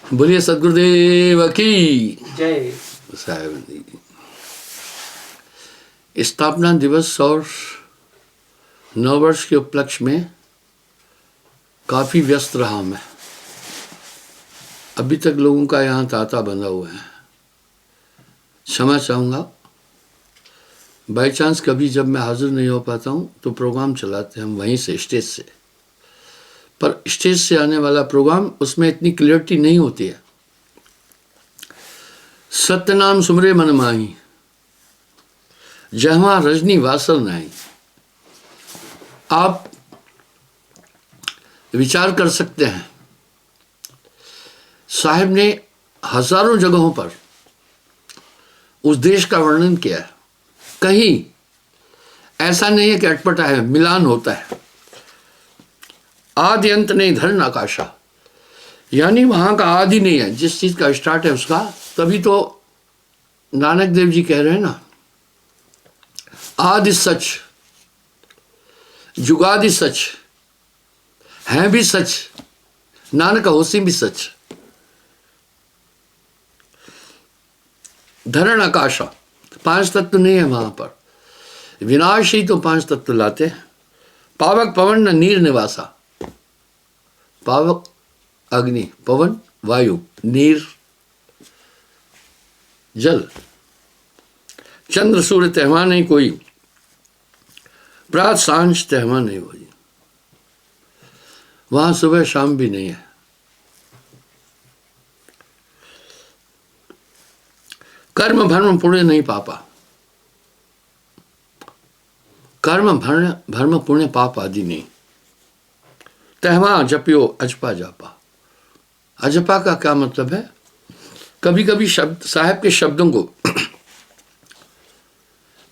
बोलिए सदगुरुदेव की जय। साहेब स्थापना दिवस और नववर्ष के उपलक्ष्य में काफ़ी व्यस्त रहा मैं। अभी तक लोगों का यहाँ तांता बंधा हुआ है। क्षमा चाहूँगा, बाई चांस कभी जब मैं हाजिर नहीं हो पाता हूँ तो प्रोग्राम चलाते हैं हम वहीं से, स्टेज से। पर स्टेज से आने वाला प्रोग्राम, उसमें इतनी क्लियरिटी नहीं होती है। सत्यनाम सुमरे मन माही, जहाँ रजनी वासल नहीं। आप विचार कर सकते हैं, साहिब ने हजारों जगहों पर उस देश का वर्णन किया है। कहीं ऐसा नहीं है कि अटपटा है, मिलान होता है। आदि अंत नहीं धर्म आकाशा, यानी वहां का आदि नहीं है, जिस चीज का स्टार्ट है उसका। तभी तो नानक देव जी कह रहे हैं ना, आदि सच, जुगादि सच, है भी सच, नानक होसी भी सच। धरण आकाशा, पांच तत्व नहीं है वहां पर। विनाश ही तो पांच तत्व लाते हैं। पावक पवन न नीर निवासा, पावक अग्नि, पवन वायु, नीर जल। चंद्र सूर्य तहवा नहीं कोई, प्रात सांझ तहवा नहीं हुई। वहां सुबह शाम भी नहीं है। कर्म भर्म पुण्य नहीं पापा, कर्म भर्म पुण्य पाप आदि नहीं। तहवा जपियो अजपा जापा। अजपा का क्या मतलब है? कभी कभी शब्द, साहब के शब्दों को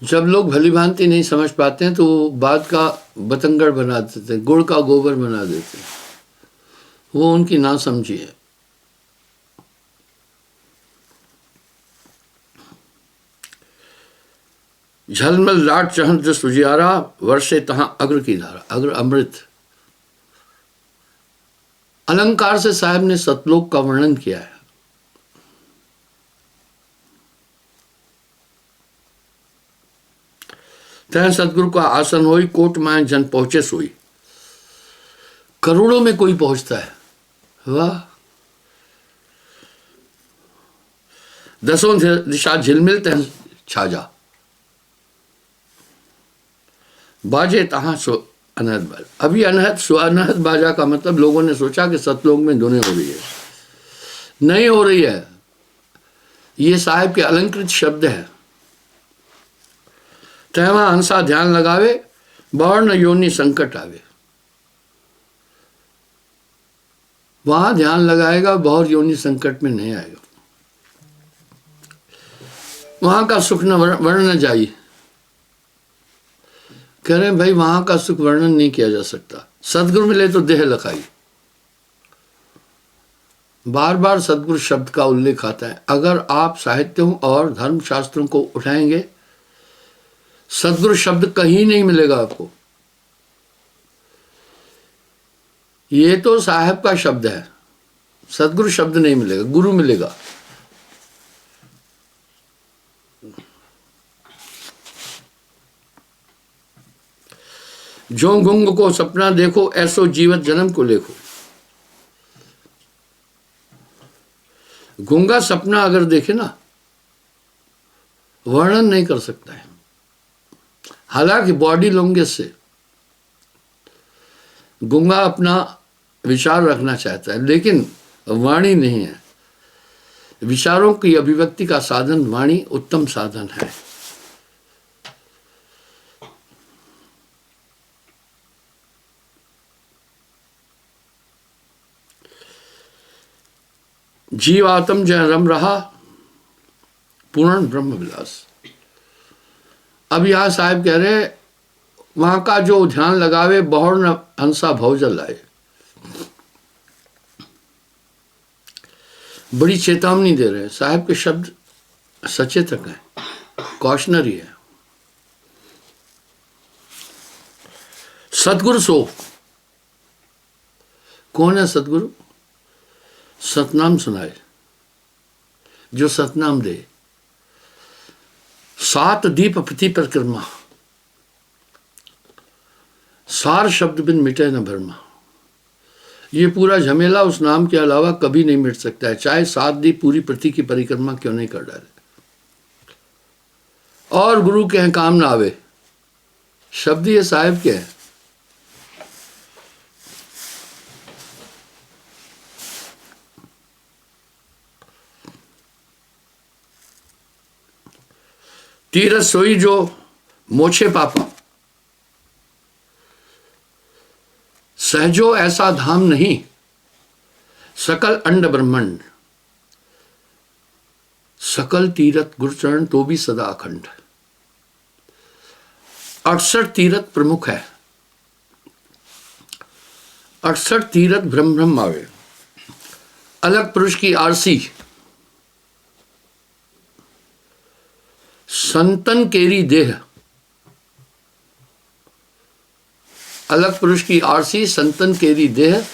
जब लोग भली भांति नहीं समझ पाते हैं तो बात का बतंगड़ बना देते हैं, गुड़ का गोबर बना देते हैं। वो उनकी ना समझी है। झलमल लाट चहन जो सुजियारा, वर्षे तहां अग्र की धारा। अग्र अमृत। अलंकार से साहब ने सतलोक का वर्णन किया है। तह सतगुरु का आसन होई, कोट माए जन पहुंचे सोई। करोड़ों में कोई पहुंचता है, वाह। दसों दिशा झिलमिल तह छाजा, बाजे तहां सो अनहद बाजा। अभी अनहद सो अनहद बाजा का मतलब लोगों ने सोचा कि सतलोक में धुनें हो रही है। नहीं हो रही है। ये साहिब के अलंकृत शब्द है। तहवा हंसा ध्यान लगावे, वर्ण योनि संकट आवे। वहां ध्यान लगाएगा, बहुत योनि संकट में नहीं आएगा। वहां का सुख न वर्ण जाई। कह रहे हैं भाई, वहां का सुख वर्णन नहीं किया जा सकता। सदगुरु मिले तो देह लखाई। बार बार सदगुरु शब्द का उल्लेख आता है। अगर आप साहित्यों और धर्म शास्त्रों को उठाएंगे, सदगुरु शब्द कहीं नहीं मिलेगा आपको। ये तो साहब का शब्द है, सदगुरु शब्द नहीं मिलेगा, गुरु मिलेगा। जो गुंग को सपना देखो, ऐसो जीवत जन्म को लेखो। गूंगा सपना अगर देखे ना, वर्णन नहीं कर सकता है। हालांकि बॉडी लैंग्वेज से गूंगा अपना विचार रखना चाहता है, लेकिन वाणी नहीं है। विचारों की अभिव्यक्ति का साधन वाणी उत्तम साधन है। जीव आत्म जय रम रहा, पूर्ण ब्रह्म विलास। अब यहां साहब कह रहे, वहां का जो ध्यान लगावे, बहुर न हंसा भवजल लाए। बड़ी चेतावनी दे रहे हैं साहब के शब्द। सचेतक है, कॉशनरी है। सदगुरु सो, कौन है सदगुरु? सतनाम सुनाए, जो सतनाम दे। 7 दीप प्रति परिक्रमा, सार शब्द बिन मिटे न भरमा। ये पूरा झमेला उस नाम के अलावा कभी नहीं मिट सकता है, चाहे 7 दीप पूरी पृथ्वी की परिक्रमा क्यों नहीं कर डाले। और गुरु के काम ना आवे, शब्द ये साहिब के हैं। तीरथ सोई जो मोछे पापा, सहजो ऐसा धाम नहीं, सकल अंड ब्रह्मांड। सकल तीरथ गुरुचरण तो भी सदा अखंड। 68 तीरथ प्रमुख है, 68 तीरथ ब्रह्म ब्रह्म आवे। अलग पुरुष की आरसी, संतन केरी देह। अलग पुरुष की आरसी, संतन केरी देह।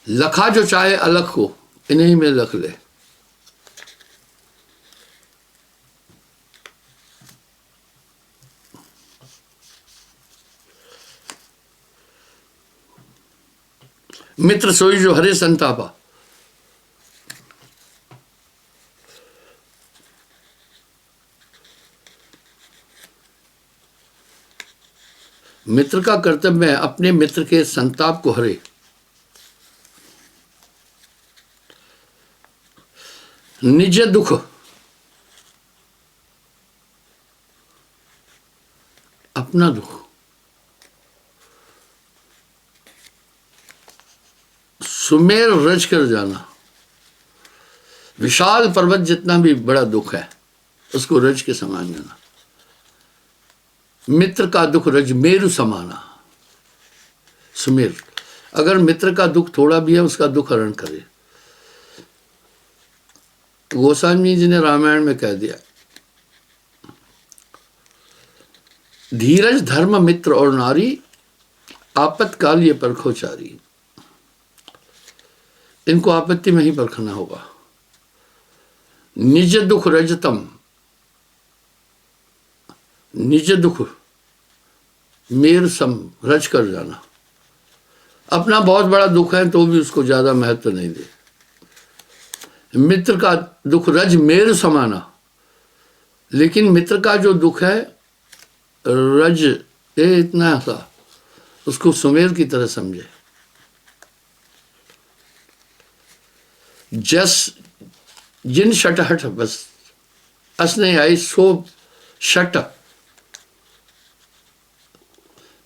लखा जो चाहे अलग को, इन्हीं में लख ले। मित्र सोई जो हरे संतापा, मित्र का कर्तव्य है अपने मित्र के संताप को हरे। निज दुख, अपना दुख। सुमेर रज कर जाना, विशाल पर्वत जितना भी बड़ा दुख है उसको रज के समान जाना। मित्र का दुख रज मेरु समाना। सुमेर, अगर मित्र का दुख थोड़ा भी है उसका दुख हरण करे। गोस्वामी जी ने रामायण में कह दिया, धीरज धर्म मित्र और नारी, आपत्काल ये परखोचारी। इनको आपत्ति में ही परखना होगा। निज दुख रजतम, निज दुख मेर सम रज कर जाना। अपना बहुत बड़ा दुख है तो भी उसको ज्यादा महत्व नहीं दे। मित्र का दुख रज मेर समाना, लेकिन मित्र का जो दुख है रज ये इतना सा, उसको सुमेर की तरह समझे। जस जिन शटहट बस अस नहीं आई सो शट,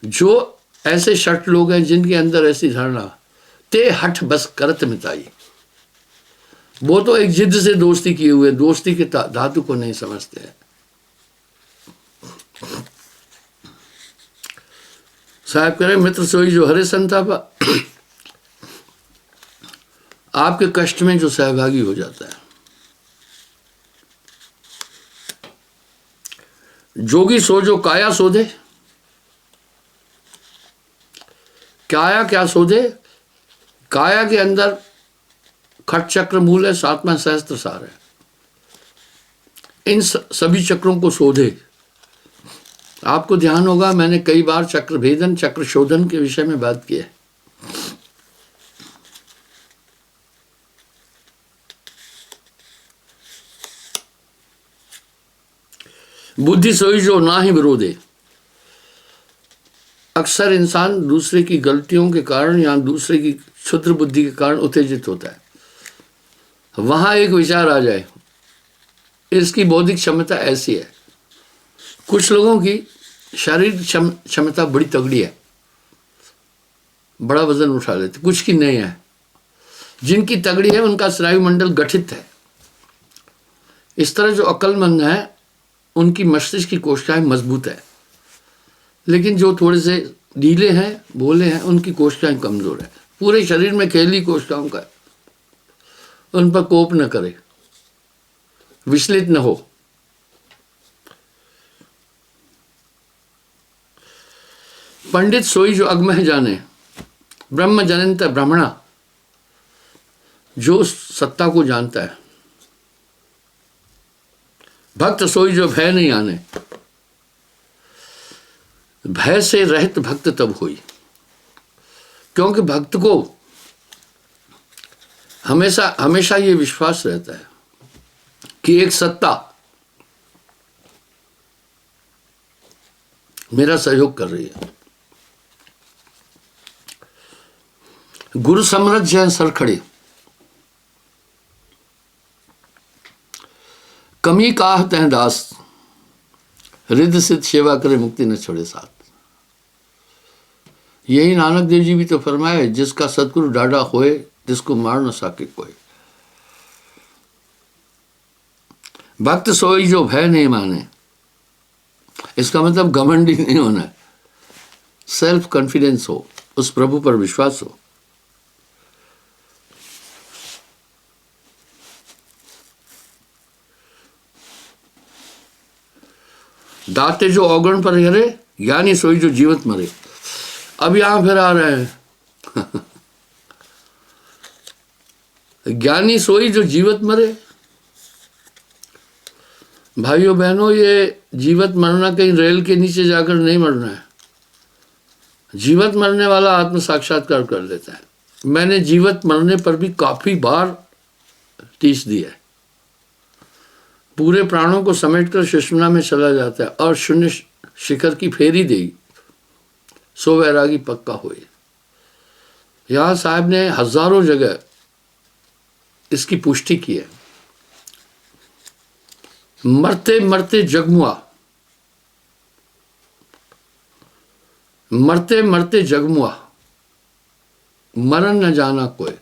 जो ऐसे शट लोग हैं जिनके अंदर ऐसी धारणा, ते हठ बस करत मिताई। वो तो एक जिद से दोस्ती किए हुए, दोस्ती के धातु को नहीं समझते हैं। साहब कह रहे मित्र सोई जो हरे संतापा, आपके कष्ट में जो सहभागी हो जाता है। जोगी सो जो काया सोधे, काया क्या सोधे, काया के अंदर खट चक्र मूल है, 7वां सहस्त्र सार है। इन सभी चक्रों को शोधे। आपको ध्यान होगा मैंने कई बार चक्र भेदन चक्र शोधन के विषय में बात की है। बुद्धि सोई जो ना ही विरोधे। अक्सर इंसान दूसरे की गलतियों के कारण या दूसरे की क्षुद्र बुद्धि के कारण उत्तेजित होता है। वहां एक विचार आ जाए, इसकी बौद्धिक क्षमता ऐसी है। कुछ लोगों की शारीरिक क्षमता बड़ी तगड़ी है, बड़ा वजन उठा लेते, कुछ की नहीं है। जिनकी तगड़ी है उनका स्नायु मंडल गठित है। इस तरह जो अक्लमंद है उनकी मस्तिष्क की कोशिकाएं मजबूत है, लेकिन जो थोड़े से ढीले हैं भोले हैं उनकी कोशिकाएं कमजोर है। पूरे शरीर में खेली कोशिकाओं का, उन पर कोप न करे, विचलित न हो। पंडित सोई जो अगमह जाने, ब्रह्म जनंत ब्राह्मणा। जो उस सत्ता को जानता है। भक्त सोई जो भय नहीं आने, भय से रहित भक्त तब होई। क्योंकि भक्त को हमेशा हमेशा ये विश्वास रहता है कि एक सत्ता मेरा सहयोग कर रही है। गुरु समरथ जय सरखड़े, कमी काह तह दास, रिद्ध सिद्ध सेवा करे मुक्ति न छोड़े साथ। यही नानक देव जी भी तो फरमाए, जिसका सतगुरु डाढ़ा होए, जिसको मार न सके कोई। भक्त सोई जो भय नहीं माने, इसका मतलब घमंडी नहीं होना है, सेल्फ कॉन्फिडेंस हो, उस प्रभु पर विश्वास हो। दाते जो औगण पर हरे, ज्ञानी सोई जो जीवत मरे। अब यहां फिर आ रहे हैं ज्ञानी सोई जो जीवत मरे। भाइयों बहनों, ये जीवत मरना कहीं रेल के नीचे जाकर नहीं मरना है। जीवत मरने वाला आत्म साक्षात्कार कर लेता है। मैंने जीवत मरने पर भी काफी बार टीच दिया है। पूरे प्राणों को समेटकर सुषुम्ना में चला जाता है और शून्य शिखर की फेरी देगी, सो वैरागी पक्का हुए। यहां साहब ने हजारों जगह इसकी पुष्टि की है। मरते मरते जगमुआ, मरते मरते जगमुआ, मरण न जाना कोई।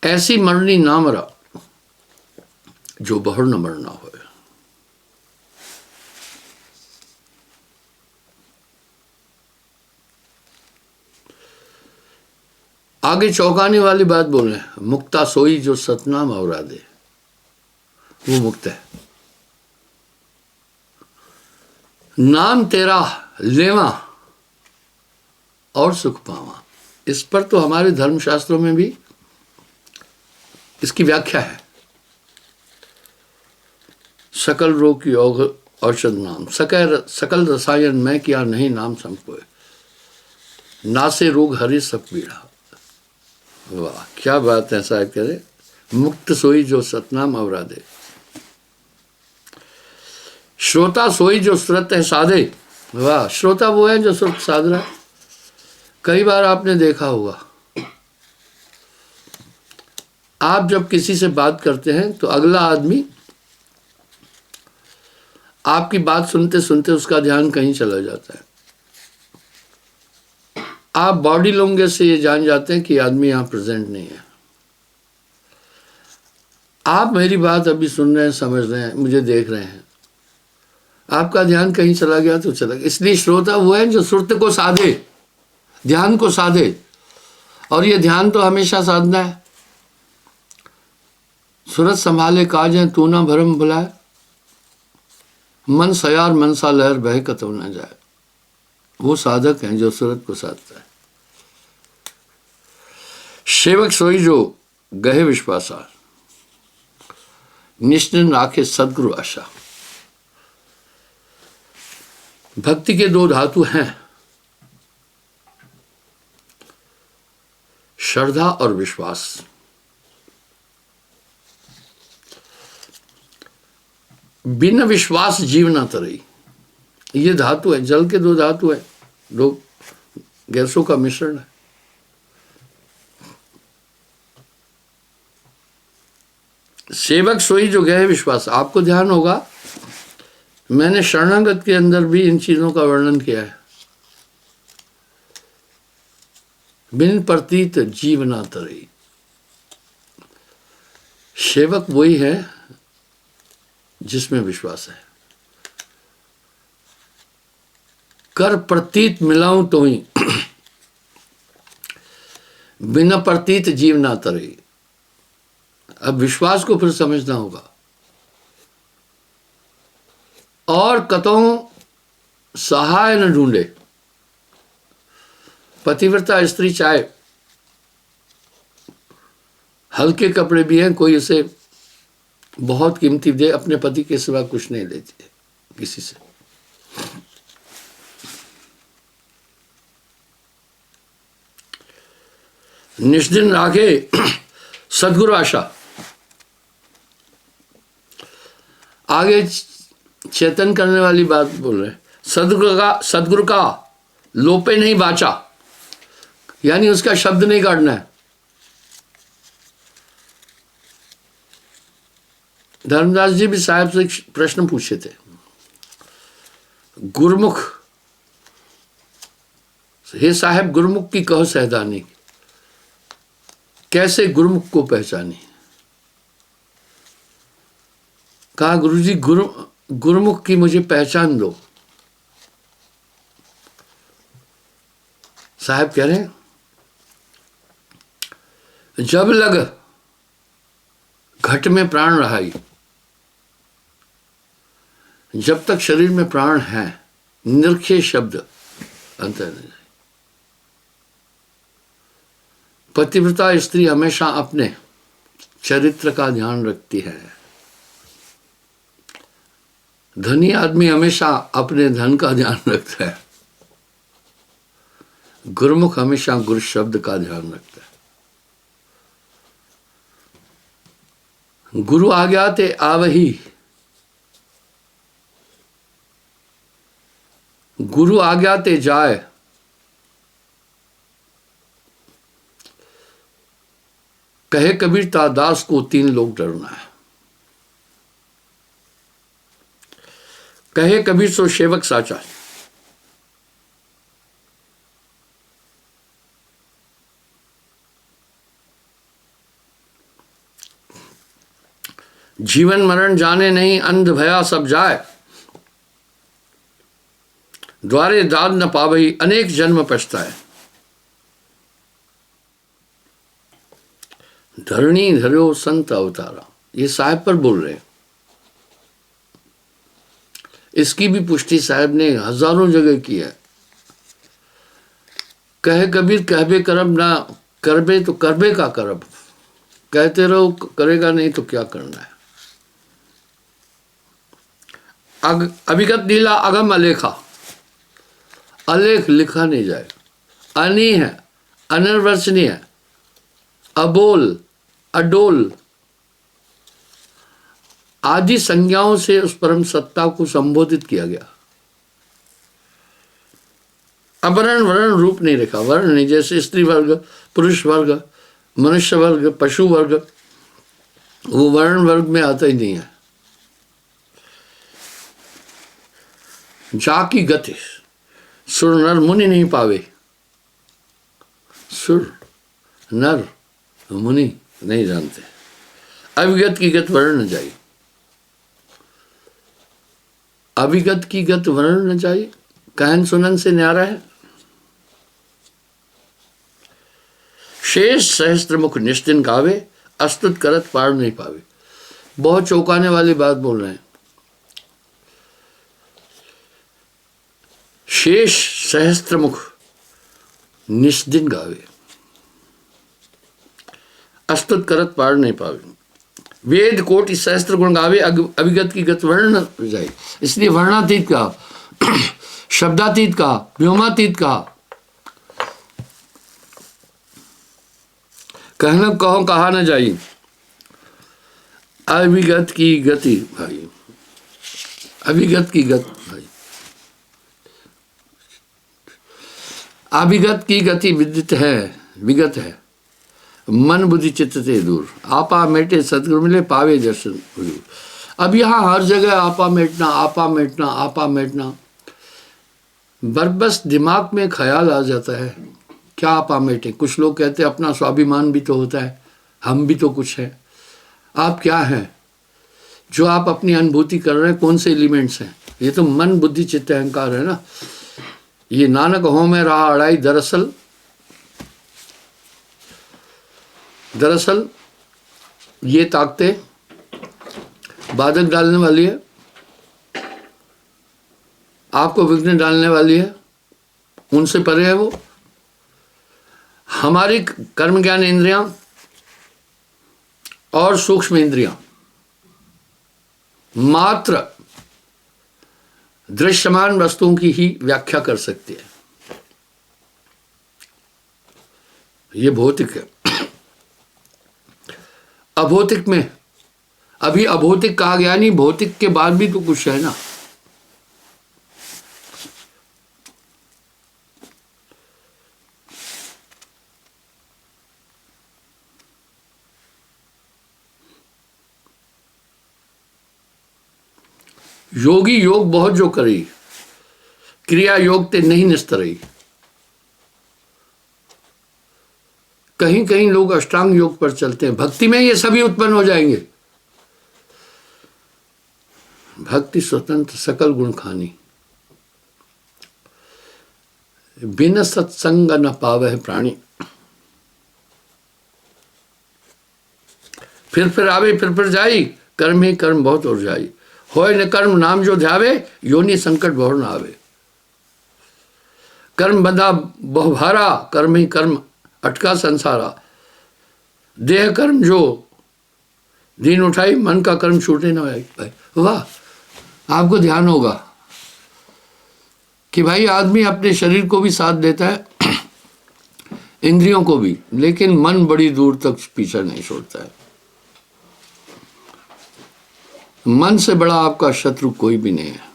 ऐसी मरनी ना मरा, जो बहुर न मरना हो। आगे चौंकाने वाली बात बोल रहे हैं, मुक्ता सोई जो सतनाम आवरा दे, वो मुक्त है। नाम तेरा लेवा और सुख पावा। इस पर तो हमारे धर्मशास्त्रों में भी इसकी व्याख्या है। सकल रोग की औषध नाम, सकल रसायन में किया नहीं नाम संकोय, नासे रोग हरे सब पीड़ा। वाह क्या बात है साहब कह रहे, मुक्त सोई जो सतनाम आवरा दे। श्रोता सोई जो श्रुत है साधे। वाह, श्रोता वो है जो श्रुत साध रहा है। कई बार आपने देखा होगा, आप जब किसी से बात करते हैं तो अगला आदमी आपकी बात सुनते सुनते उसका ध्यान कहीं चला जाता है। आप बॉडी लैंग्वेज से ये जान जाते हैं कि आदमी यहां प्रेजेंट नहीं है। आप मेरी बात अभी सुन रहे हैं, समझ रहे हैं, मुझे देख रहे हैं, आपका ध्यान कहीं चला गया तो चला गया। इसलिए श्रोता वो है जो सुरत को साधे, ध्यान को साधे। और ये ध्यान तो हमेशा साधना है। सुरत संभाले काज है तू ना भरम भुलाए, मन सयार मनसा लहर बह कतौ न जाए। वो साधक हैं जो सुरत को साधता है। सेवक सोई जो गहे विश्वासा, निश्चिन राखे सदगुरु आशा। भक्ति के दो धातु हैं, श्रद्धा और विश्वास। बिना विश्वास जीव ना तरई। ये धातु है, जल के दो धातु है, दो गैसों का मिश्रण है। सेवक सोई जो गए विश्वास। आपको ध्यान होगा, मैंने शरणागत के अंदर भी इन चीजों का वर्णन किया है। बिन प्रतीत जीव ना तरई। सेवक वही है जिसमें विश्वास है। कर प्रतीत मिलाऊं तो ही, बिना प्रतीत जीव ना तरई। अब विश्वास को फिर समझना होगा। और कतों सहाय न ढूंढे। पतिव्रता स्त्री चाहे हल्के कपड़े भी हैं, कोई उसे बहुत कीमती दे, अपने पति के सिवा कुछ नहीं लेती है किसी से। निष्दिन राखे सदगुरु आशा। आगे चेतन करने वाली बात बोल रहे हैं। सदगुरु का लोपे नहीं बाचा, यानी उसका शब्द नहीं काटना है। धर्मदास जी भी साहब से एक प्रश्न पूछे थे, गुरमुख, हे साहब गुरमुख की कहो सहदानी, कैसे गुरमुख को पहचानी। कहा गुरुजी गुरमुख की मुझे पहचान दो। साहब कह रहे हैं, जब लग घट में प्राण रहाई, जब तक शरीर में प्राण है, निरखे शब्द अंतर नहीं। पतिव्रता स्त्री हमेशा अपने चरित्र का ध्यान रखती है। धनी आदमी हमेशा अपने धन का ध्यान रखता है। गुरुमुख हमेशा गुरु शब्द का ध्यान रखता है। गुरु आ गया ते आवही, गुरु आ गया ते जाए, कहे कबीर ता दास को तीन लोग डरना है। कहे कबीर सो सेवक साचा। जीवन मरण जाने नहीं, अंध भया सब जाए, द्वारे दाद न पावई, अनेक जन्म पछताए। धरणी धर्यो संत अवतारा, ये साहब पर बोल रहे हैं। इसकी भी पुष्टि साहब ने हजारों जगह की है। कहे कबीर कहबे करब ना करबे तो करबे का करब, कहते रहो करेगा नहीं तो क्या करना है। अभिगत लीला अगम अलेखा, अलेख लिखा नहीं जाए। अनी है, अनिर्वचनीय है, अबोल, अडोल आदि संज्ञाओं से उस परम सत्ता को संबोधित किया गया। अवर्ण वर्ण रूप नहीं रखा, वर्ण नहीं, जैसे स्त्री वर्ग, पुरुष वर्ग, मनुष्य वर्ग, पशु वर्ग, वो वर्ण वर्ग में आता ही नहीं है। जाकी गति सुर नर मुनि नहीं पावे, सुर नर मुनि नहीं जानते। अविगत की गत वर्ण न जाई, अविगत की गत वर्ण न जाई, कहन सुनन से न्यारा है। शेष सहस्त्र मुख निश्चिन गावे, अस्तुत करत पार नहीं पावे। बहुत चौंकाने वाली बात बोल रहे हैं। शेष सहस्त्र मुख निष्दिन गावे, अस्तुत करत पार नहीं पावे। वेद कोटि सहस्त्र गुण गावे, अभिगत की गत वर्ण न जाए। इसलिए वर्णातीत का, शब्दातीत का, व्योमातीत का, कहना कहो कहा न जाई। अभिगत की गति भाई, अभिगत की गत भाई, अभिगत की गति विदित है, विगत है, मन बुद्धि चित्त से दूर। आपा मेटे सदगुरु मिले, पावे दर्शन हुजूर। अब यहाँ हर जगह आपा मेटना, आपा मेटना, आपा मेटना, बस दिमाग में ख्याल आ जाता है क्या आपा मेटे। कुछ लोग कहते हैं अपना स्वाभिमान भी तो होता है, हम भी तो कुछ है। आप क्या हैं जो आप अपनी अनुभूति कर रहे हैं? कौन से एलिमेंट्स हैं? ये तो मन बुद्धि चित्त अहंकार है ना। ये नानक हो में रहा अड़ाई, दरअसल ये ताकतें बाधक डालने वाली है, आपको विघ्न डालने वाली है, उनसे परे है वो। हमारी कर्म ज्ञान इंद्रियां और सूक्ष्म इंद्रियां मात्र दृश्यमान वस्तुओं की ही व्याख्या कर सकती है। ये भौतिक है। अभौतिक में अभी अभौतिक कहा गया नहीं, भौतिक के बाद भी तो कुछ है ना। योगी योग बहुत जो करी, क्रिया योग ते नहीं निस्तरई। कहीं कहीं लोग अष्टांग योग पर चलते हैं, भक्ति में ये सभी उत्पन्न हो जाएंगे। भक्ति स्वतंत्र सकल गुण खानी, बिन सत्संग न पावह प्राणी। फिर आवे फिर जाई, कर्म ही कर्म बहुत और जाई। होय न कर्म नाम जो ध्यावे, योनि संकट बहुर न आवे। कर्म बंधा बहुभारा, कर्म ही कर्म अटका संसारा। देह कर्म जो दीन उठाई, मन का कर्म छूटे न आए। वाह, आपको ध्यान होगा कि भाई आदमी अपने शरीर को भी साथ देता है, इंद्रियों को भी, लेकिन मन बड़ी दूर तक पीछा नहीं छोड़ता है। मन से बड़ा आपका शत्रु कोई भी नहीं है।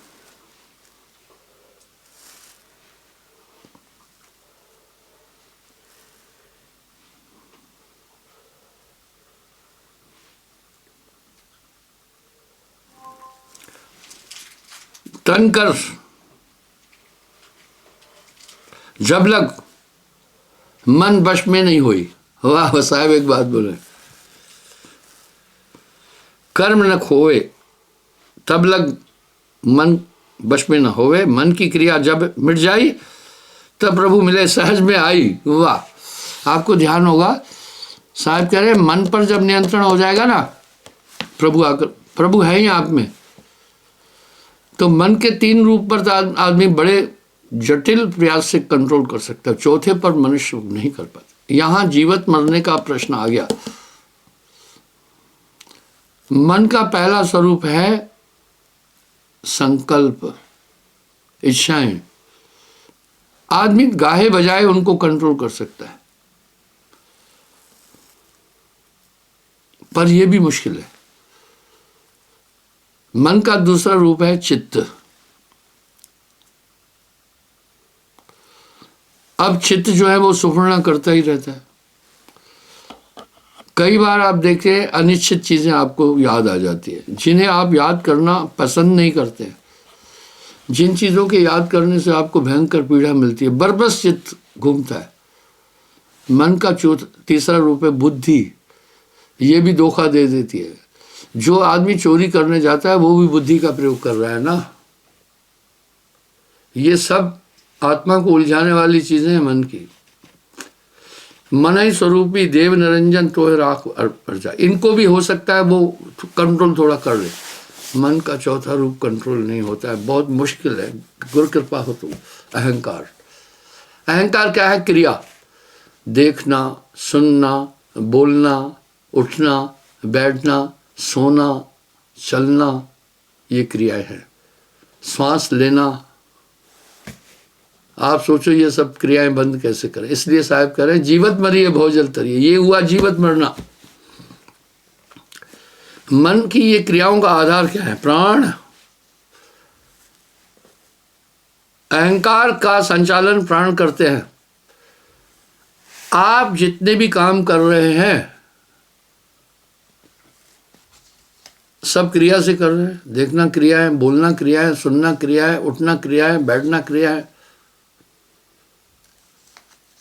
तन कर जब लग मन वश में नहीं हुई। वाह साहब, एक बात बोले, कर्म न खोए तब लग मन वश में न होवे। मन की क्रिया जब मिट जाई, तब प्रभु मिले सहज में आई। वाह, आपको ध्यान होगा, साहब कह रहे मन पर जब नियंत्रण हो जाएगा ना, प्रभु आकर, प्रभु है ही आप में, तो मन के 3 रूप पर आदमी बड़े जटिल प्रयास से कंट्रोल कर सकता है, चौथे पर मनुष्य नहीं कर पाता। यहां जीवत मरने का प्रश्न आ गया। मन का पहला स्वरूप है संकल्प, इच्छाएं। आदमी गाहे बजाए उनको कंट्रोल कर सकता है, पर यह भी मुश्किल है। मन का दूसरा रूप है चित्त। अब चित्त जो है वो सुफलना करता ही रहता है। कई बार आप देखें अनिश्चित चीजें आपको याद आ जाती है, जिन्हें आप याद करना पसंद नहीं करते। जिन चीजों के याद करने से आपको भयंकर पीड़ा मिलती है, बरबस चित्त घूमता है। मन का तीसरा रूप है बुद्धि। ये भी धोखा दे देती है। जो आदमी चोरी करने जाता है वो भी बुद्धि का प्रयोग कर रहा है ना। ये सब आत्मा को उलझाने वाली चीजें हैं मन की। मन ही स्वरूपी देव निरंजन तो राख पर जाए। इनको भी हो सकता है वो कंट्रोल थोड़ा कर ले। मन का चौथा रूप कंट्रोल नहीं होता है, बहुत मुश्किल है। गुरु कृपा हो तो अहंकार। अहंकार क्या है? क्रिया, देखना, सुनना, बोलना, उठना, बैठना, सोना, चलना, ये क्रियाएं हैं। श्वास लेना, आप सोचो ये सब क्रियाएं बंद कैसे करें। इसलिए साहब कह रहे हैं जीवत मरिए भोजल तरिए। ये हुआ जीवत मरना। मन की ये क्रियाओं का आधार क्या है? प्राण। अहंकार का संचालन प्राण करते हैं। आप जितने भी काम कर रहे हैं सब क्रिया से कर रहे हैं। देखना क्रिया है, बोलना क्रिया है, सुनना क्रिया है, उठना क्रिया है, बैठना क्रिया है।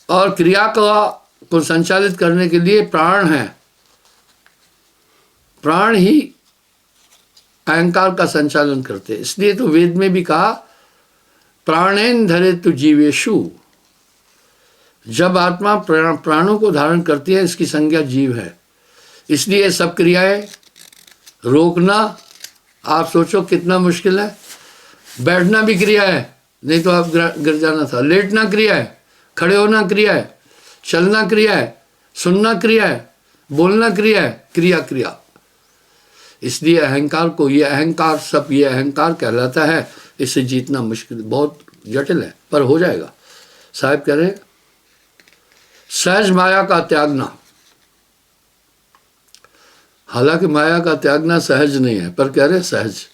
और क्रिया को संचालित करने के लिए प्राण है। प्राण ही अहंकार का संचालन करते हैं। इसलिए तो वेद में भी कहा प्राणेन धरे तु जीवेशु। जब आत्मा प्राणों को धारण करती है इसकी संज्ञा जीव है। इसलिए सब क्रियाएं रोकना, आप सोचो कितना मुश्किल है। बैठना भी क्रिया है, नहीं तो आप गिर जाना था। लेटना क्रिया है, खड़े होना क्रिया है, चलना क्रिया है, सुनना क्रिया है, बोलना क्रिया है, क्रिया क्रिया। इसलिए अहंकार को, ये अहंकार सब ये अहंकार कहलाता है। इसे जीतना मुश्किल, बहुत जटिल है, पर हो जाएगा। साहब कह रहे सहज माया का त्यागना। हालांकि माया का त्यागना सहज नहीं है, पर कह रहे सहज।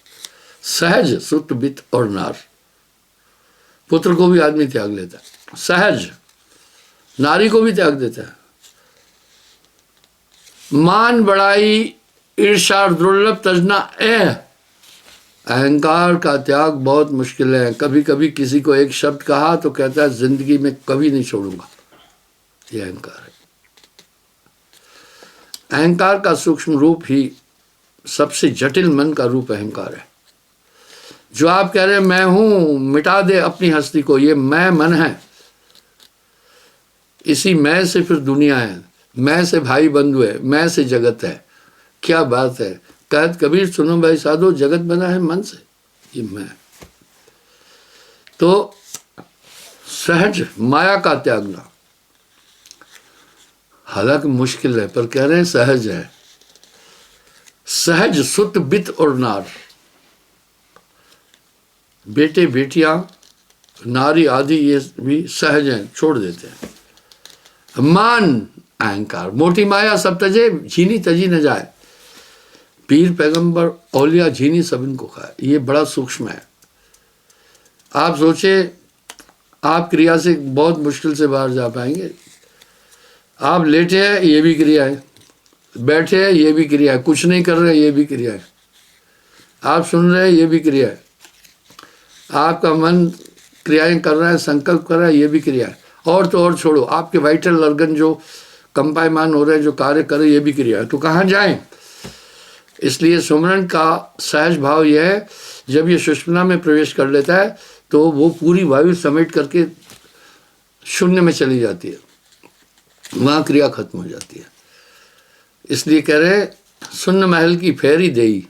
सहज सुत बित और नार। पुत्र को भी आदमी त्याग लेता है, सहज। नारी को भी त्याग देता है। मान बड़ाई ईर्षा दुर्लभ तजना अहंकार का त्याग बहुत मुश्किल है। कभी कभी किसी को एक शब्द कहा तो कहता है जिंदगी में कभी नहीं छोड़ूंगा। यह अहंकार है। अहंकार का सूक्ष्म रूप ही सबसे जटिल मन का रूप अहंकार है। जो आप कह रहे हैं मैं हूं, मिटा दे अपनी हस्ती को, ये मैं मन है। इसी मैं से फिर दुनिया है, मैं से भाई बंधु है, मैं से जगत है। क्या बात है। कहत कबीर सुनो भाई साधो, जगत बना है मन से, ये मैं। तो सहज माया का त्यागना हालांकि मुश्किल है, पर कह रहे हैं सहज है। सहज सुत बित और नार, बेटे बेटियां नारी आदि ये भी सहज हैं, छोड़ देते हैं। मान अहंकार मोटी माया सब तजे, झीनी तजी न जाए। पीर पैगंबर औलिया झीनी सब इनको खाए। ये बड़ा सूक्ष्म है। आप सोचे आप क्रिया से बहुत मुश्किल से बाहर जा पाएंगे। आप लेटे हैं ये भी क्रिया है, बैठे हैं ये भी क्रिया है, कुछ नहीं कर रहे ये भी क्रिया है, आप सुन रहे हैं ये भी क्रिया है, आपका मन क्रियाएं कर रहा है, संकल्प कर रहा है, ये भी क्रिया है। और तो और छोड़ो, आपके वाइटल ऑर्गन जो कंपायमान हो रहे हैं, जो कार्य कर रहे हैं, ये भी क्रिया है। तो कहाँ जाएं? इसलिए सुमरन का सहज भाव यह है, जब ये सुषुम्ना में प्रवेश कर लेता है तो वो पूरी वायु समेट करके शून्य में चली जाती है, वहाँ क्रिया खत्म हो जाती है। इसलिए कह रहे सुन्न महल की फेरी देई,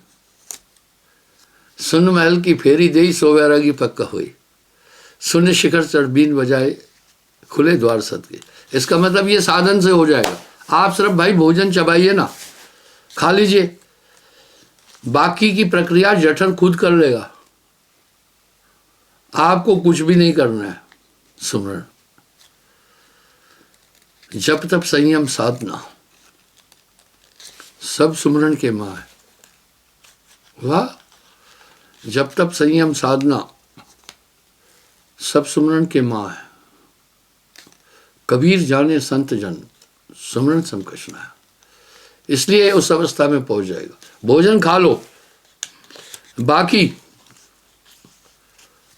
सुन्न महल की फेरी देई, सो वैरागी पक्का हुई। शून्य शिखर चढ़ बीन बजाए, खुले द्वार सत के। इसका मतलब ये साधन से हो जाएगा। आप सिर्फ भाई भोजन चबाइए ना, खा लीजिए, बाकी की प्रक्रिया जठर खुद कर लेगा। आपको कुछ भी नहीं करना है। सुमरण जप तप संयम साधना सब सुमरण के माँ है। वाह, जप तप संयम साधना सब सुमरण के माँ है। कबीर जाने संत जन, सुमरण समकषना है। इसलिए उस अवस्था में पहुंच जाएगा। भोजन खा लो, बाकी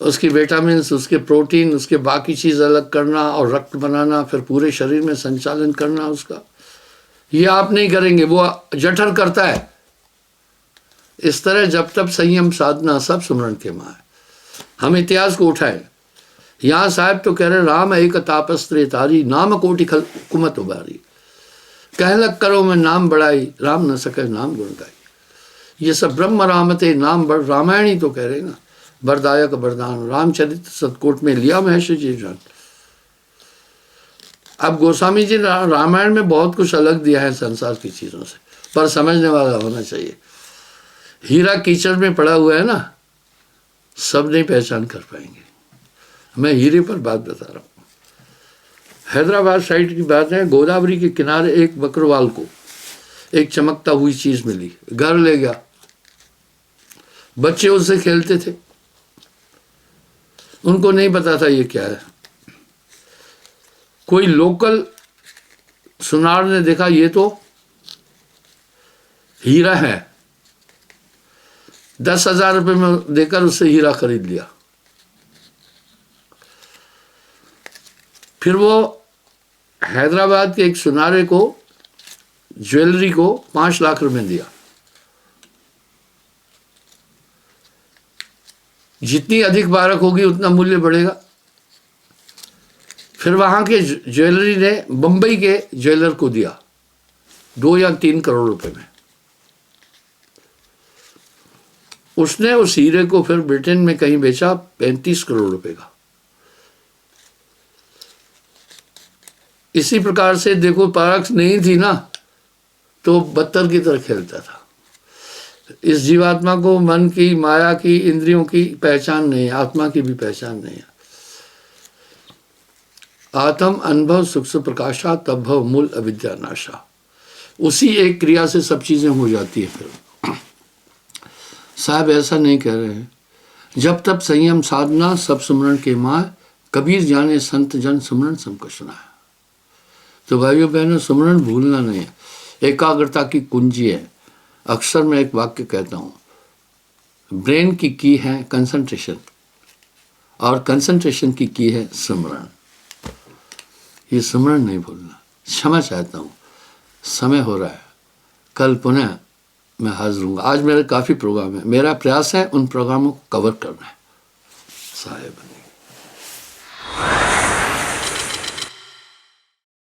उसकी विटामिन्स, उसके प्रोटीन, उसके बाकी चीज अलग करना और रक्त बनाना, फिर पूरे शरीर में संचालन करना उसका, ये आप नहीं करेंगे, वो जठर करता है। इस तरह जब तब संयम साधना सब सुमरण के माँ है। हम इतिहास को उठाएं। यहाँ साहब तो कह रहे राम एक तापस्त्रे तारी, नाम कोटि कुमत उबारी। कहलक करो मैं नाम बढ़ाई, राम न सके नाम गुण गाई। ये सब ब्रह्म रामते नाम बढ़, रामायण ही तो कह रहे ना, वरदायक वरदान रामचरित सतकोट में लिया महेश जी जान। अब गोस्वामी जी रामायण में बहुत कुछ अलग दिया है संसार की चीजों से, पर समझने वाला होना चाहिए। हीरा कीचड़ में पड़ा हुआ है ना, सब नहीं पहचान कर पाएंगे। मैं हीरे पर बात बता रहा हूँ। हैदराबाद साइड की बात है, गोदावरी के किनारे एक बकरवाल को एक चमकता हुई चीज मिली, घर ले गया, बच्चे उससे खेलते थे, उनको नहीं पता था ये क्या है। कोई लोकल सुनार ने देखा ये तो हीरा है, 10,000 रुपये में देकर उससे हीरा खरीद लिया। फिर वो हैदराबाद के एक सुनारे को ज्वेलरी को 5 लाख रुपए दिया। जितनी अधिक बारक होगी उतना मूल्य बढ़ेगा। फिर वहां के ज्वेलरी ने बंबई के ज्वेलर को दिया 2 या 3 करोड़ रुपए में। उसने उस हीरे को फिर ब्रिटेन में कहीं बेचा 35 करोड़ रुपए का। इसी प्रकार से देखो, परख नहीं थी ना, तो बत्तर की तरह खेलता था। इस जीवात्मा को मन की, माया की, इंद्रियों की पहचान नहीं है, आत्मा की भी पहचान नहीं है। आत्म अनुभव सुख से प्रकाशा तभव मूल अविद्या नाशा। उसी एक क्रिया से सब चीजें हो जाती है। फिर साहब ऐसा नहीं कह रहे हैं, जब तब संयम साधना सब सुमरण के माँ, कबीर जाने संत जन सुमरण संकशना है। तो भाइयों बहनों, सुमरण भूलना नहीं है, एकाग्रता की कुंजी है। अक्सर मैं एक वाक्य कहता हूँ, ब्रेन की की है कंसंट्रेशन, और कंसंट्रेशन की की है सुमरण। ये सुमरण नहीं भूलना। क्षमा चाहता हूँ, समय हो रहा है, कल पुनः मैं हाजिर हूँगा। आज मेरे काफ़ी प्रोग्राम है, मेरा प्रयास है उन प्रोग्रामों को कवर करना है। साहेब